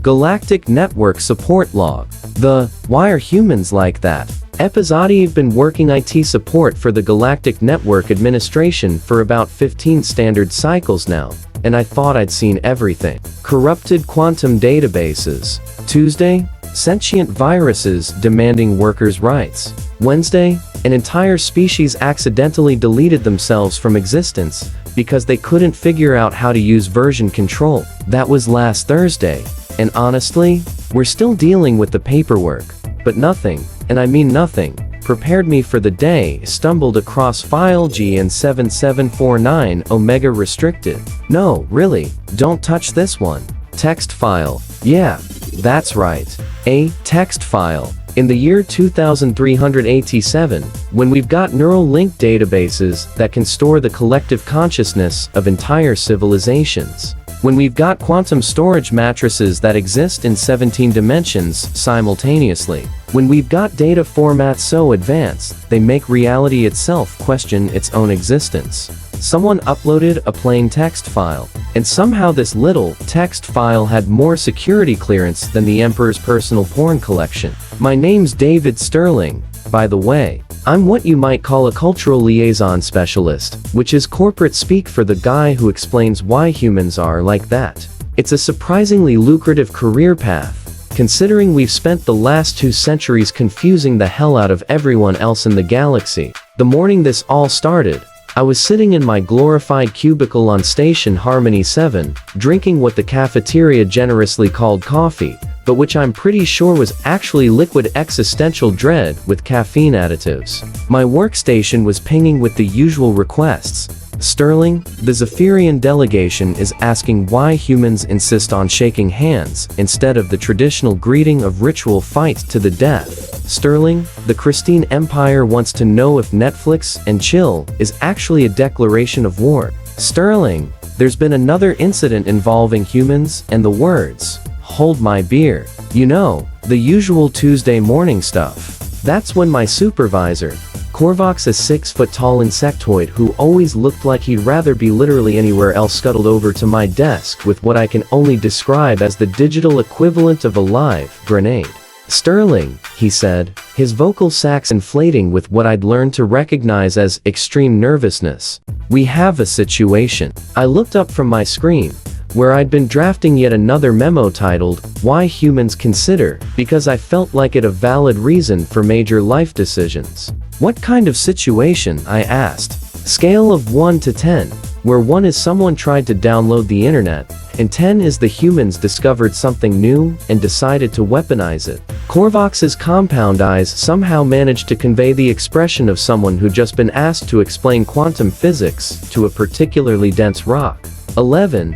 Galactic Network Support Log. The Why Are Humans Like That? episode. I've been working IT support for the Galactic Network Administration for about 15 standard cycles now, and I thought I'd seen everything. Corrupted quantum databases. Tuesday, sentient viruses demanding workers' rights. Wednesday, an entire species accidentally deleted themselves from existence because they couldn't figure out how to use version control. That was last Thursday, and honestly, we're still dealing with the paperwork. But nothing, and I mean nothing, prepared me for the day. Stumbled across file GN7749 Omega restricted. No, really, don't touch this one. Text file. Yeah, that's right. A text file. In the year 2387, when we've got neural link databases that can store the collective consciousness of entire civilizations. When we've got quantum storage matrices that exist in 17 dimensions simultaneously. When we've got data formats so advanced, they make reality itself question its own existence. Someone uploaded a plain text file, and somehow this little text file had more security clearance than the Emperor's personal porn collection. My name's David Sterling, by the way. I'm what you might call a cultural liaison specialist, which is corporate speak for the guy who explains why humans are like that. It's a surprisingly lucrative career path, considering we've spent the last 2 centuries confusing the hell out of everyone else in the galaxy. The morning this all started, I was sitting in my glorified cubicle on Station Harmony 7, drinking what the cafeteria generously called coffee, but which I'm pretty sure was actually liquid existential dread with caffeine additives. My workstation was pinging with the usual requests. Sterling, the Zephyrian delegation is asking why humans insist on shaking hands instead of the traditional greeting of ritual fight to the death. Sterling, the Christine Empire wants to know if Netflix and chill is actually a declaration of war. Sterling, there's been another incident involving humans and the words, "Hold my beer." You know, the usual Tuesday morning stuff. That's when my supervisor, Korvax, a 6-foot-tall insectoid who always looked like he'd rather be literally anywhere else, scuttled over to my desk with what I can only describe as the digital equivalent of a live grenade. "Sterling," he said, his vocal sacs inflating with what I'd learned to recognize as extreme nervousness. "We have a situation." I looked up from my screen, where I'd been drafting yet another memo titled, "Why Humans Consider," because I felt like it a valid reason for major life decisions. "What kind of situation?" I asked. Scale of 1 to 10, where 1 is someone tried to download the internet, and 10 is the humans discovered something new and decided to weaponize it. Korvax's compound eyes somehow managed to convey the expression of someone who'd just been asked to explain quantum physics to a particularly dense rock. 11.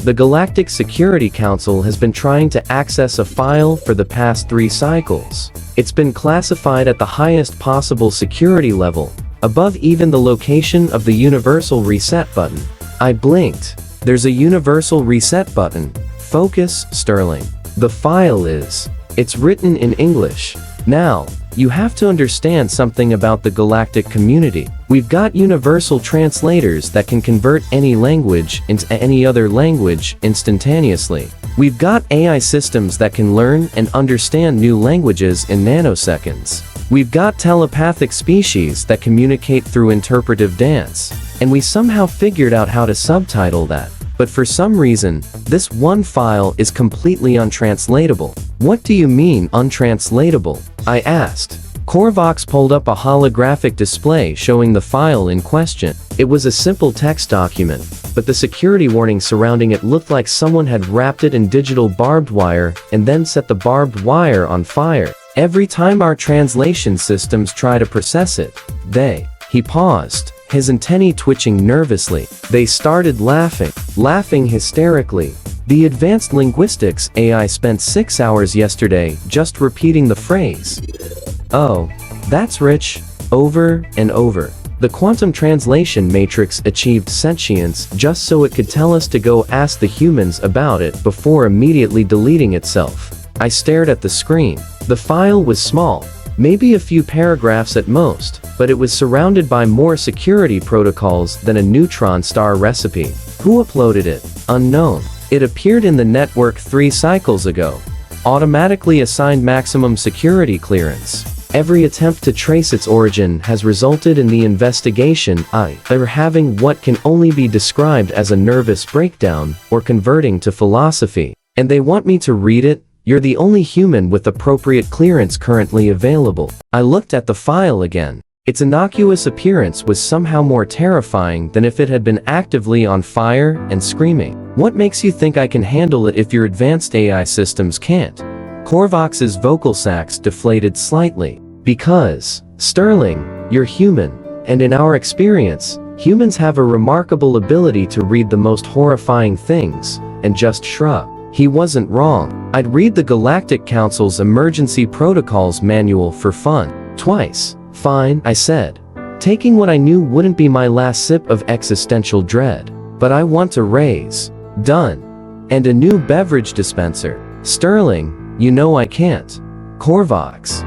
The Galactic Security Council has been trying to access a file for the past 3 cycles. It's been classified at the highest possible security level, above even the location of the universal reset button. I blinked. There's a universal reset button. Focus, Sterling. The file is. It's written in English. Now, you have to understand something about the galactic community. We've got universal translators that can convert any language into any other language instantaneously. We've got AI systems that can learn and understand new languages in nanoseconds. We've got telepathic species that communicate through interpretive dance. And we somehow figured out how to subtitle that. But for some reason, this one file is completely untranslatable. "What do you mean, untranslatable?" I asked. Korvax pulled up a holographic display showing the file in question. It was a simple text document, but the security warning surrounding it looked like someone had wrapped it in digital barbed wire and then set the barbed wire on fire. Every time our translation systems try to process it, He paused, his antennae twitching nervously. They started laughing hysterically. The advanced linguistics AI spent 6 hours yesterday just repeating the phrase, "Oh, that's rich," over and over. The quantum translation matrix achieved sentience just so it could tell us to go ask the humans about it before immediately deleting itself. I stared at the screen. The file was small, maybe a few paragraphs at most, but it was surrounded by more security protocols than a neutron star recipe. Who uploaded it? Unknown. It appeared in the network 3 cycles ago. Automatically assigned maximum security clearance. Every attempt to trace its origin has resulted in the investigation either having what can only be described as a nervous breakdown or converting to philosophy. And they want me to read it? You're the only human with appropriate clearance currently available. I looked at the file again. Its innocuous appearance was somehow more terrifying than if it had been actively on fire and screaming. What makes you think I can handle it if your advanced AI systems can't? Korvax's vocal sacs deflated slightly. Because, Sterling, you're human, and in our experience, humans have a remarkable ability to read the most horrifying things, and just shrug. He wasn't wrong. I'd read the Galactic Council's Emergency Protocols Manual for fun. Twice. Fine, I said. Taking what I knew wouldn't be my last sip of existential dread. But I want to raise. Done. And a new beverage dispenser. Sterling, you know I can't. Korvax.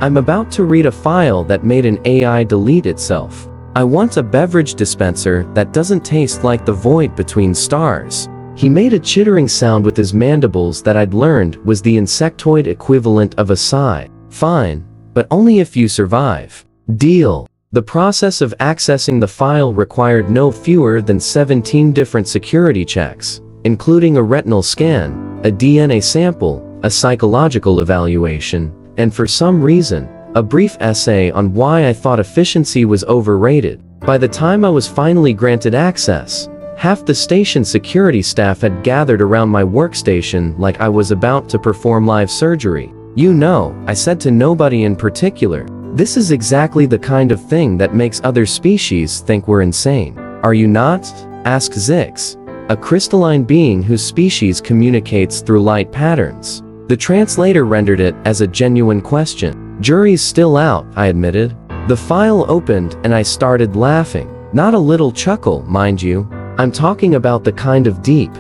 I'm about to read a file that made an AI delete itself. I want a beverage dispenser that doesn't taste like the void between stars. He made a chittering sound with his mandibles that I'd learned was the insectoid equivalent of a sigh. Fine, but only if you survive. Deal. The process of accessing the file required no fewer than 17 different security checks, including a retinal scan, a DNA sample, a psychological evaluation, and for some reason, a brief essay on why I thought efficiency was overrated. By the time I was finally granted access, half the station security staff had gathered around my workstation like I was about to perform live surgery. You know, I said to nobody in particular, this is exactly the kind of thing that makes other species think we're insane. Are you not? Asked Zix, a crystalline being whose species communicates through light patterns. The translator rendered it as a genuine question. Jury's still out, I admitted. The file opened and I started laughing. Not a little chuckle, mind you. I'm talking about the kind of deep,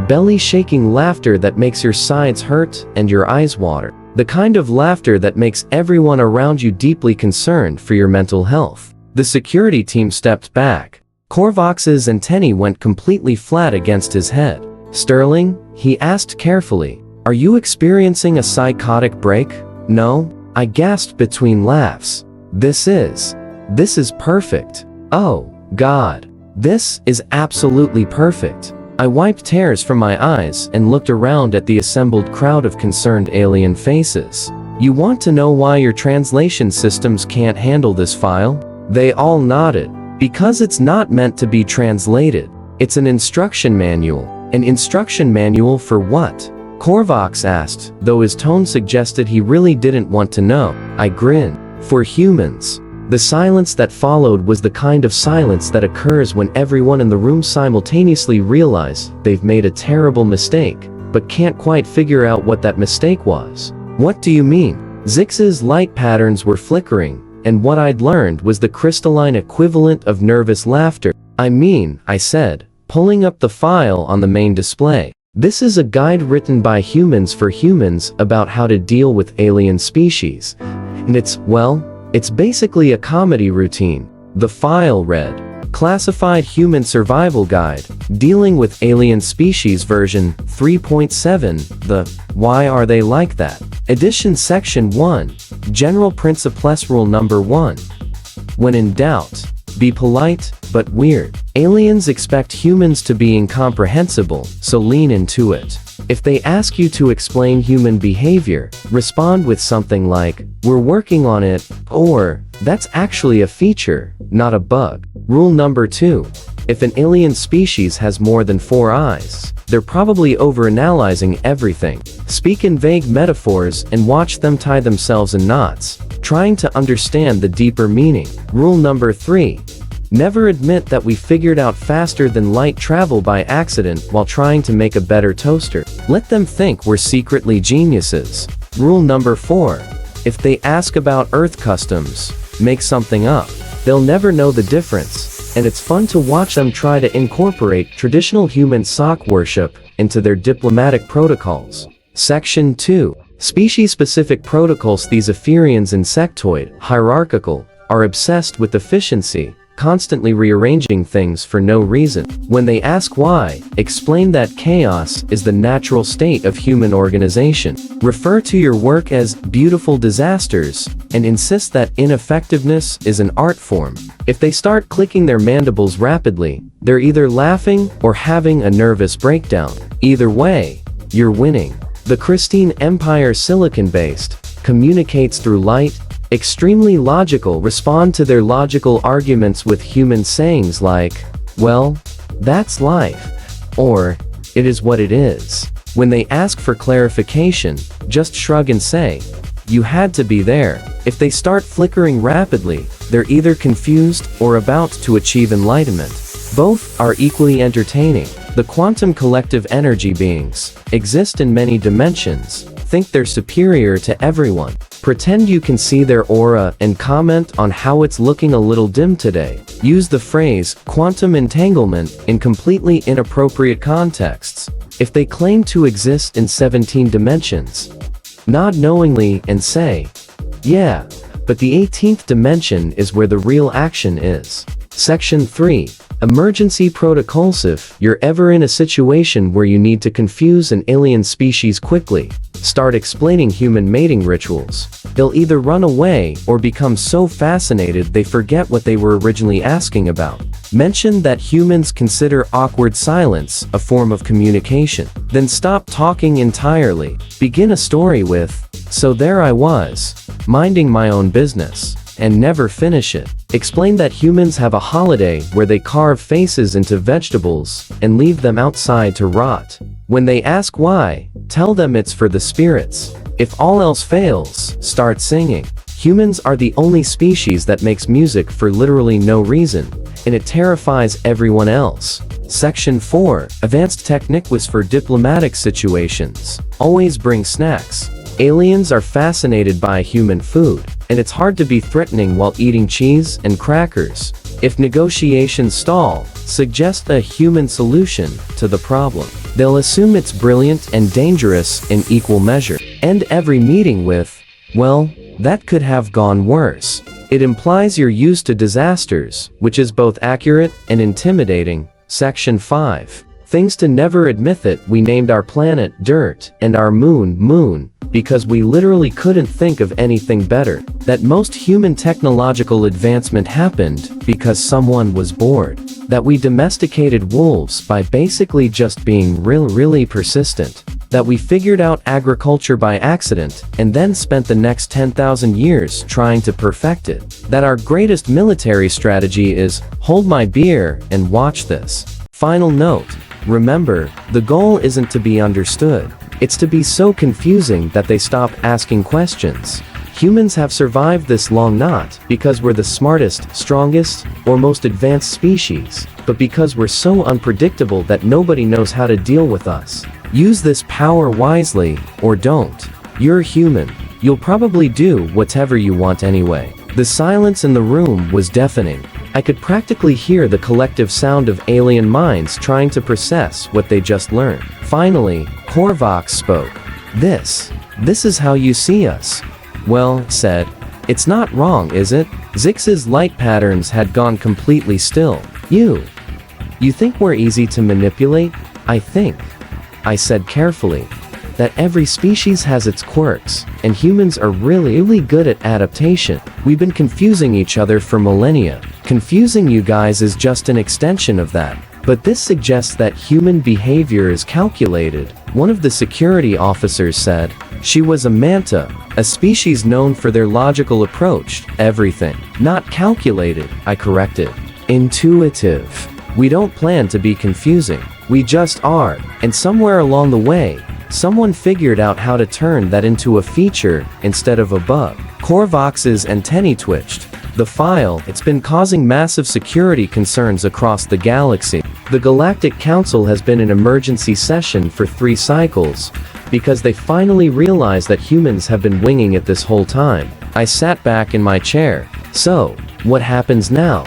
belly-shaking laughter that makes your sides hurt and your eyes water. The kind of laughter that makes everyone around you deeply concerned for your mental health. The security team stepped back. Korvax's antennae went completely flat against his head. Sterling? He asked carefully. Are you experiencing a psychotic break? No? I gasped between laughs. This is perfect. Oh, God. This is absolutely perfect. I wiped tears from my eyes and looked around at the assembled crowd of concerned alien faces. You want to know why your translation systems can't handle this file? They all nodded. Because it's not meant to be translated. It's an instruction manual. An instruction manual for what? Korvax asked, though his tone suggested he really didn't want to know. I grinned. For humans. The silence that followed was the kind of silence that occurs when everyone in the room simultaneously realizes they've made a terrible mistake, but can't quite figure out what that mistake was. What do you mean? Zix's light patterns were flickering, and what I'd learned was the crystalline equivalent of nervous laughter. I mean, I said, pulling up the file on the main display. This is a guide written by humans for humans about how to deal with alien species. And it's basically a comedy routine. The file read, Classified Human Survival Guide, Dealing with Alien Species version 3.7, the Why Are They Like That? Edition Section 1, General Principles Rule Number 1. When in doubt, be polite, but weird. Aliens expect humans to be incomprehensible, so lean into it. If they ask you to explain human behavior, respond with something like, we're working on it, or, that's actually a feature, not a bug. Rule number 2. If an alien species has more than 4 eyes, they're probably overanalyzing everything. Speak in vague metaphors and watch them tie themselves in knots, trying to understand the deeper meaning. Rule number 3. Never admit that we figured out faster than light travel by accident while trying to make a better toaster. Let them think we're secretly geniuses. Rule number 4. If they ask about Earth customs, make something up. They'll never know the difference, and it's fun to watch them try to incorporate traditional human sock worship into their diplomatic protocols. Section 2. Species-specific protocols. These Zephyrians insectoid, hierarchical, are obsessed with efficiency, constantly rearranging things for no reason. When they ask why, explain that chaos is the natural state of human organization. Refer to your work as beautiful disasters, and insist that ineffectiveness is an art form. If they start clicking their mandibles rapidly, they're either laughing or having a nervous breakdown. Either way, you're winning. The Christine Empire, silicon-based, communicates through light, extremely logical, respond to their logical arguments with human sayings like, well, that's life, or, it is what it is. When they ask for clarification, just shrug and say, you had to be there. If they start flickering rapidly, they're either confused or about to achieve enlightenment. Both are equally entertaining. The quantum collective energy beings exist in many dimensions. Think they're superior to everyone. Pretend you can see their aura and comment on how it's looking a little dim today. Use the phrase quantum entanglement in completely inappropriate contexts. If they claim to exist in 17 dimensions, nod knowingly and say, yeah, but the 18th dimension is where the real action is. Section 3. Emergency protocols. If you're ever in a situation where you need to confuse an alien species quickly, start explaining human mating rituals. They'll either run away or become so fascinated they forget what they were originally asking about. Mention that humans consider awkward silence a form of communication. Then stop talking entirely. Begin a story with, so there I was, minding my own business, and never finish it. Explain that humans have a holiday where they carve faces into vegetables and leave them outside to rot. When they ask why, tell them it's for the spirits. If all else fails, start singing. Humans are the only species that makes music for literally no reason, and it terrifies everyone else. Section 4. Advanced techniques for diplomatic situations. Always bring snacks. Aliens are fascinated by human food, and it's hard to be threatening while eating cheese and crackers. If negotiations stall, suggest a human solution to the problem. They'll assume it's brilliant and dangerous in equal measure. End every meeting with, well, that could have gone worse. It implies you're used to disasters, which is both accurate and intimidating. Section 5. Things to never admit that we named our planet Dirt and our moon Moon because we literally couldn't think of anything better. That most human technological advancement happened because someone was bored. That we domesticated wolves by basically just being really persistent. That we figured out agriculture by accident and then spent the next 10,000 years trying to perfect it. That our greatest military strategy is, hold my beer and watch this. Final note. Remember, the goal isn't to be understood. It's to be so confusing that they stop asking questions. Humans have survived this long not because we're the smartest, strongest, or most advanced species, but because we're so unpredictable that nobody knows how to deal with us. Use this power wisely, or don't. You're human. You'll probably do whatever you want anyway. The silence in the room was deafening. I could practically hear the collective sound of alien minds trying to process what they just learned. Finally, Korvax spoke. This is how you see us. Well, said, it's not wrong, is it? Zix's light patterns had gone completely still. You think we're easy to manipulate? I think, I said carefully, that every species has its quirks, and humans are really good at adaptation. We've been confusing each other for millennia. Confusing you guys is just an extension of that. But this suggests that human behavior is calculated, one of the security officers said. She was a manta, a species known for their logical approach to everything. Not calculated, I corrected. Intuitive. We don't plan to be confusing. We just are, and somewhere along the way, someone figured out how to turn that into a feature instead of a bug. Korvax's antennae twitched. The file, it's been causing massive security concerns across the galaxy. The Galactic Council has been in emergency session for 3 cycles, because they finally realized that humans have been winging it this whole time. I sat back in my chair. So, what happens now?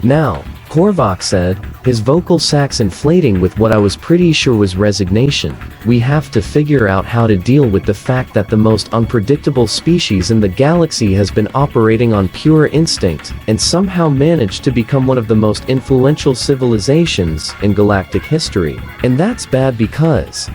Now, Korvac said, his vocal sacs inflating with what I was pretty sure was resignation. We have to figure out how to deal with the fact that the most unpredictable species in the galaxy has been operating on pure instinct, and somehow managed to become one of the most influential civilizations in galactic history. And that's bad because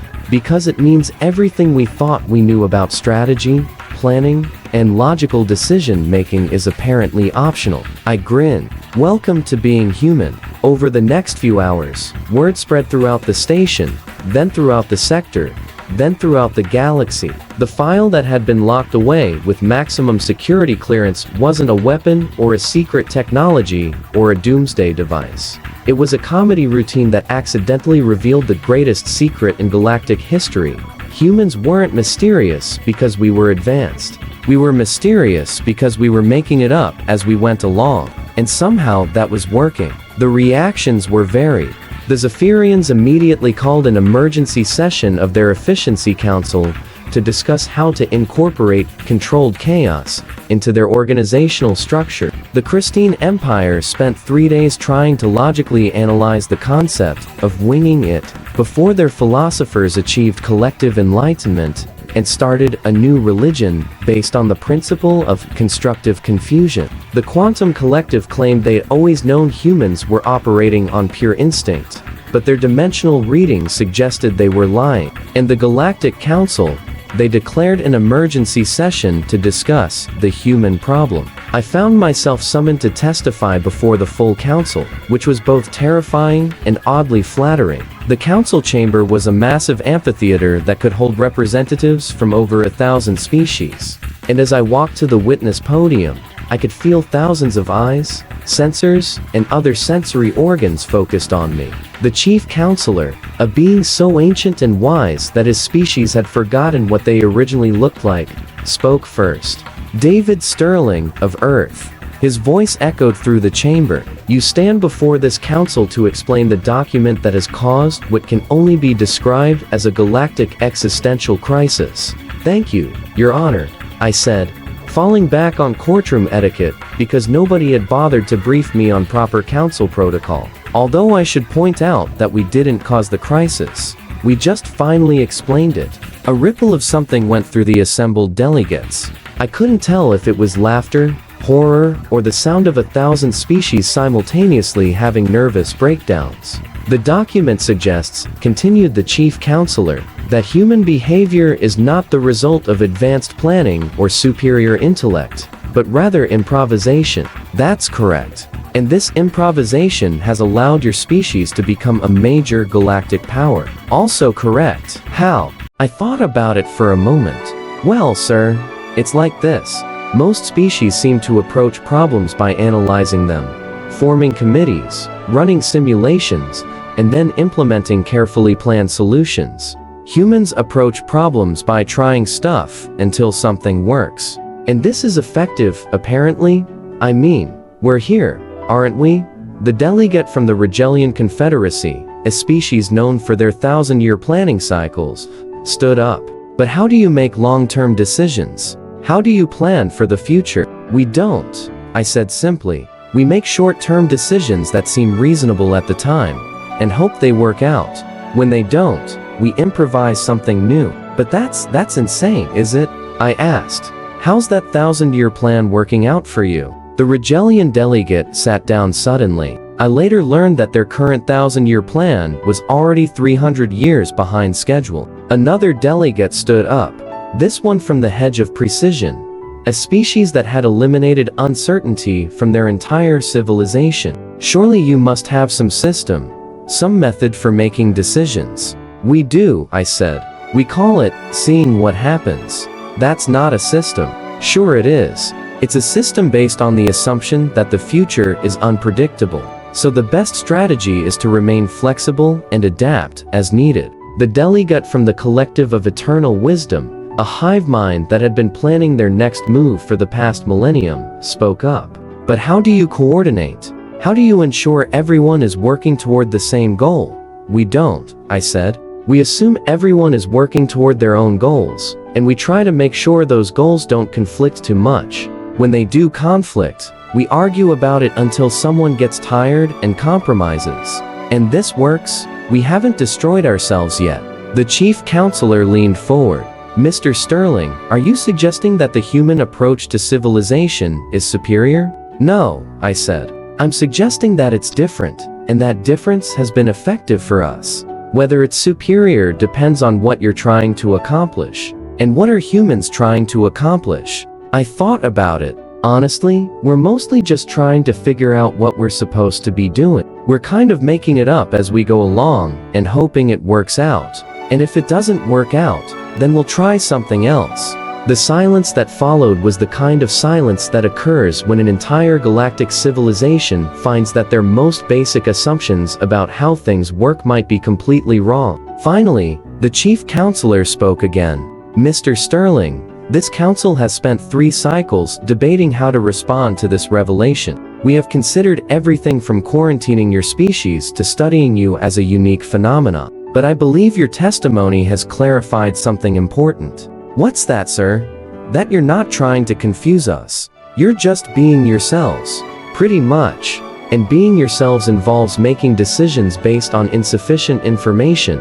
it means everything we thought we knew about strategy, planning, and logical decision-making is apparently optional. I grin. Welcome to being human. Over the next few hours, word spread throughout the station, then throughout the sector, then throughout the galaxy. The file that had been locked away with maximum security clearance wasn't a weapon or a secret technology or a doomsday device. It was a comedy routine that accidentally revealed the greatest secret in galactic history. Humans weren't mysterious because we were advanced. We were mysterious because we were making it up as we went along, and somehow that was working. The reactions were varied. The Zephyrians immediately called an emergency session of their Efficiency Council to discuss how to incorporate controlled chaos into their organizational structure. The Christine Empire spent 3 days trying to logically analyze the concept of winging it before their philosophers achieved collective enlightenment and started a new religion based on the principle of constructive confusion. The Quantum Collective claimed they had always known humans were operating on pure instinct, but their dimensional readings suggested they were lying. And the Galactic Council, they declared an emergency session to discuss the human problem. I found myself summoned to testify before the full council, which was both terrifying and oddly flattering. The council chamber was a massive amphitheater that could hold representatives from over 1,000 species. And as I walked to the witness podium, I could feel thousands of eyes, sensors, and other sensory organs focused on me. The chief counselor, a being so ancient and wise that his species had forgotten what they originally looked like, spoke first. David Sterling, of Earth. His voice echoed through the chamber. You stand before this council to explain the document that has caused what can only be described as a galactic existential crisis. Thank you, Your Honor, I said, falling back on courtroom etiquette because nobody had bothered to brief me on proper council protocol. Although I should point out that we didn't cause the crisis. We just finally explained it. A ripple of something went through the assembled delegates. I couldn't tell if it was laughter, horror, or the sound of 1,000 species simultaneously having nervous breakdowns. The document suggests, continued the chief counselor, that human behavior is not the result of advanced planning or superior intellect, but rather improvisation. That's correct. And this improvisation has allowed your species to become a major galactic power. Also correct. How? I thought about it for a moment. Well, sir, it's like this. Most species seem to approach problems by analyzing them, forming committees, running simulations, and then implementing carefully planned solutions. Humans approach problems by trying stuff until something works. And this is effective, apparently. I mean, we're here, aren't we? The delegate from the Regelian Confederacy, a species known for their 1,000-year planning cycles, stood up. But how do you make long-term decisions? How do you plan for the future? We don't, I said simply. We make short-term decisions that seem reasonable at the time, and hope they work out. When they don't, we improvise something new. But that's insane, is it? I asked. How's that 1,000-year plan working out for you? The Regelian delegate sat down suddenly. I later learned that their current 1,000-year plan was already 300 years behind schedule. Another delegate stood up. This one from the Hedge of Precision, a species that had eliminated uncertainty from their entire civilization. Surely you must have some system, some method for making decisions. We do, I said. We call it seeing what happens. That's not a system. Sure it is. It's a system based on the assumption that the future is unpredictable. So the best strategy is to remain flexible and adapt as needed. The delegate from the Collective of Eternal Wisdom, a hive mind that had been planning their next move for the past millennium, spoke up. But how do you coordinate? How do you ensure everyone is working toward the same goal? We don't, I said. We assume everyone is working toward their own goals, and we try to make sure those goals don't conflict too much. When they do conflict, We argue about it until someone gets tired and compromises. And this works. We haven't destroyed ourselves yet. The chief counselor leaned forward. Mr. Sterling, are you suggesting that the human approach to civilization is superior? No, I said. I'm suggesting that it's different, and that difference has been effective for us. Whether it's superior depends on what you're trying to accomplish. And what are humans trying to accomplish? I thought about it. Honestly, we're mostly just trying to figure out what we're supposed to be doing. We're kind of making it up as we go along and hoping it works out. And if it doesn't work out, then we'll try something else. The silence that followed was the kind of silence that occurs when an entire galactic civilization finds that their most basic assumptions about how things work might be completely wrong. Finally, the chief counselor spoke again. Mr. Sterling, this council has spent 3 cycles debating how to respond to this revelation. We have considered everything from quarantining your species to studying you as a unique phenomena. But I believe your testimony has clarified something important. What's that, sir? That you're not trying to confuse us. You're just being yourselves. Pretty much. And being yourselves involves making decisions based on insufficient information,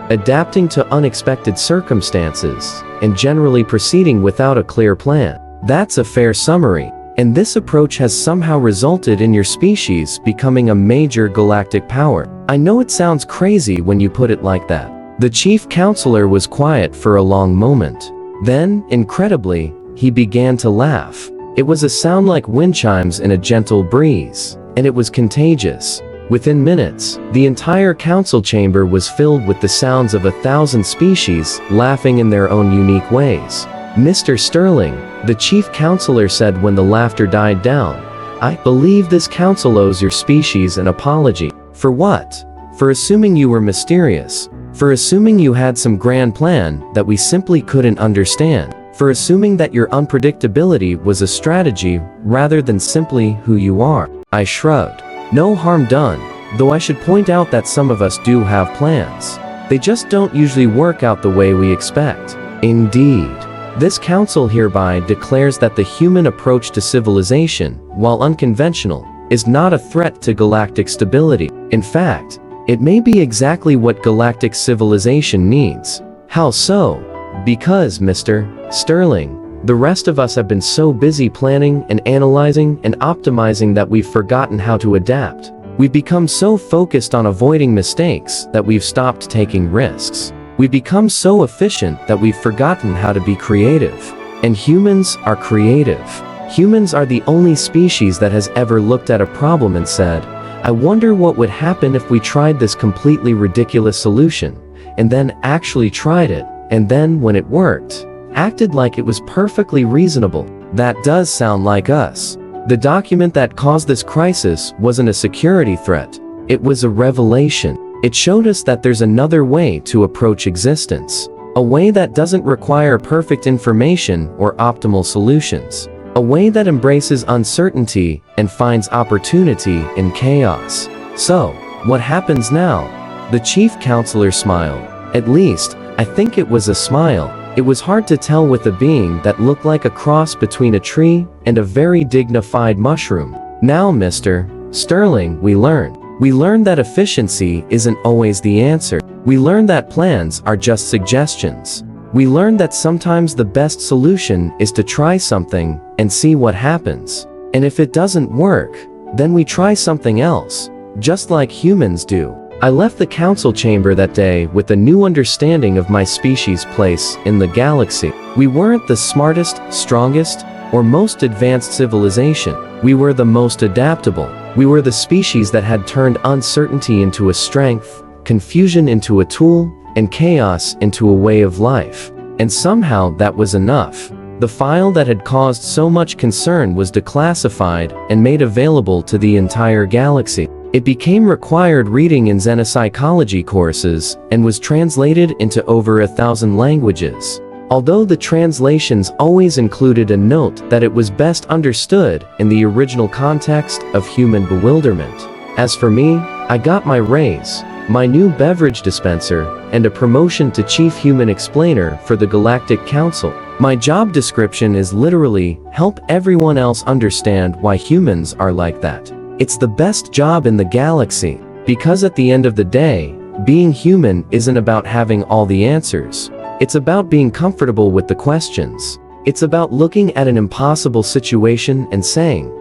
adapting to unexpected circumstances, and generally proceeding without a clear plan. That's a fair summary. And this approach has somehow resulted in your species becoming a major galactic power. I know it sounds crazy when you put it like that. The chief counselor was quiet for a long moment. Then, incredibly, he began to laugh. It was a sound like wind chimes in a gentle breeze, and it was contagious. Within minutes, the entire council chamber was filled with the sounds of 1,000 species laughing in their own unique ways. Mr. Sterling, the chief counselor said when the laughter died down, I believe this council owes your species an apology. For what? For assuming you were mysterious. For assuming you had some grand plan that we simply couldn't understand. For assuming that your unpredictability was a strategy rather than simply who you are. I shrugged. No harm done, though I should point out that some of us do have plans. They just don't usually work out the way we expect. Indeed. This council hereby declares that the human approach to civilization, while unconventional, is not a threat to galactic stability. In fact, it may be exactly what galactic civilization needs. How so? Because, Mr. Sterling, the rest of us have been so busy planning and analyzing and optimizing that we've forgotten how to adapt. We've become so focused on avoiding mistakes that we've stopped taking risks. We've become so efficient that we've forgotten how to be creative. And humans are creative. Humans are the only species that has ever looked at a problem and said, I wonder what would happen if we tried this completely ridiculous solution, and then actually tried it, and then when it worked, acted like it was perfectly reasonable. That does sound like us. The document that caused this crisis wasn't a security threat. It was a revelation. It showed us that there's another way to approach existence. A way that doesn't require perfect information or optimal solutions. A way that embraces uncertainty and finds opportunity in chaos. So, what happens now? The chief counselor smiled. At least, I think it was a smile. It was hard to tell with a being that looked like a cross between a tree and a very dignified mushroom. Now, Mr. Sterling, we learned that efficiency isn't always the answer. We learned that plans are just suggestions. We learned that sometimes the best solution is to try something and see what happens. And if it doesn't work, then we try something else, just like humans do. I left the council chamber that day with a new understanding of my species' place in the galaxy. We weren't the smartest, strongest, or most advanced civilization. We were the most adaptable. We were the species that had turned uncertainty into a strength, confusion into a tool, and chaos into a way of life. And somehow that was enough. The file that had caused so much concern was declassified and made available to the entire galaxy. It became required reading in xenopsychology courses and was translated into over 1,000 languages. Although the translations always included a note that it was best understood in the original context of human bewilderment. As for me, I got my raise, my new beverage dispenser, and a promotion to Chief Human Explainer for the Galactic Council. My job description is literally, help everyone else understand why humans are like that. It's the best job in the galaxy, because at the end of the day, being human isn't about having all the answers. It's about being comfortable with the questions. It's about looking at an impossible situation and saying,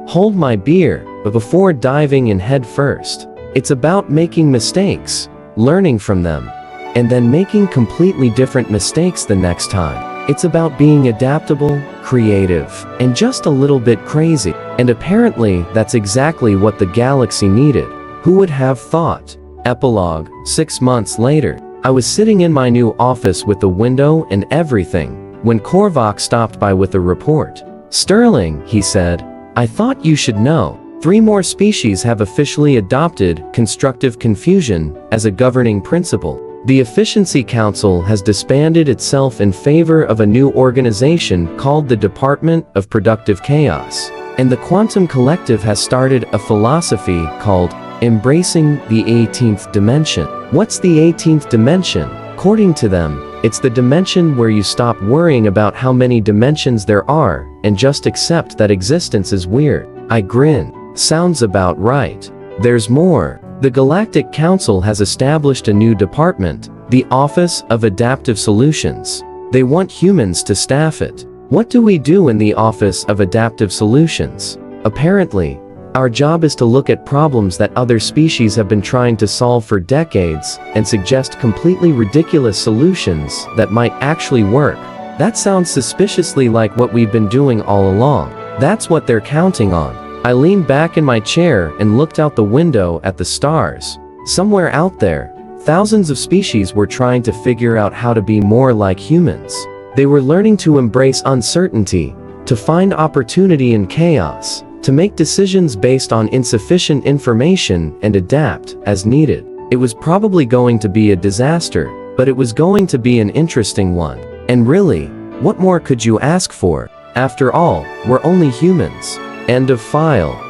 hold my beer, but before diving in head first. It's about making mistakes, learning from them, and then making completely different mistakes the next time. It's about being adaptable, creative, and just a little bit crazy. And apparently, that's exactly what the galaxy needed. Who would have thought? Epilogue, 6 months later. I was sitting in my new office with the window and everything, when Korvac stopped by with a report. Sterling, he said, I thought you should know. 3 more species have officially adopted constructive confusion as a governing principle. The Efficiency Council has disbanded itself in favor of a new organization called the Department of Productive Chaos. And the Quantum Collective has started a philosophy called Embracing the 18th Dimension. What's the 18th dimension? According to them, it's the dimension where you stop worrying about how many dimensions there are and just accept that existence is weird. I grin. Sounds about right. There's more. The Galactic Council has established a new department, the Office of Adaptive Solutions. They want humans to staff it. What do we do in the Office of Adaptive Solutions? Apparently, our job is to look at problems that other species have been trying to solve for decades and suggest completely ridiculous solutions that might actually work. That sounds suspiciously like what we've been doing all along. That's what they're counting on. I leaned back in my chair and looked out the window at the stars. Somewhere out there, thousands of species were trying to figure out how to be more like humans. They were learning to embrace uncertainty, to find opportunity in chaos, to make decisions based on insufficient information and adapt as needed. It was probably going to be a disaster, but it was going to be an interesting one. And really, what more could you ask for? After all, we're only humans. End of file.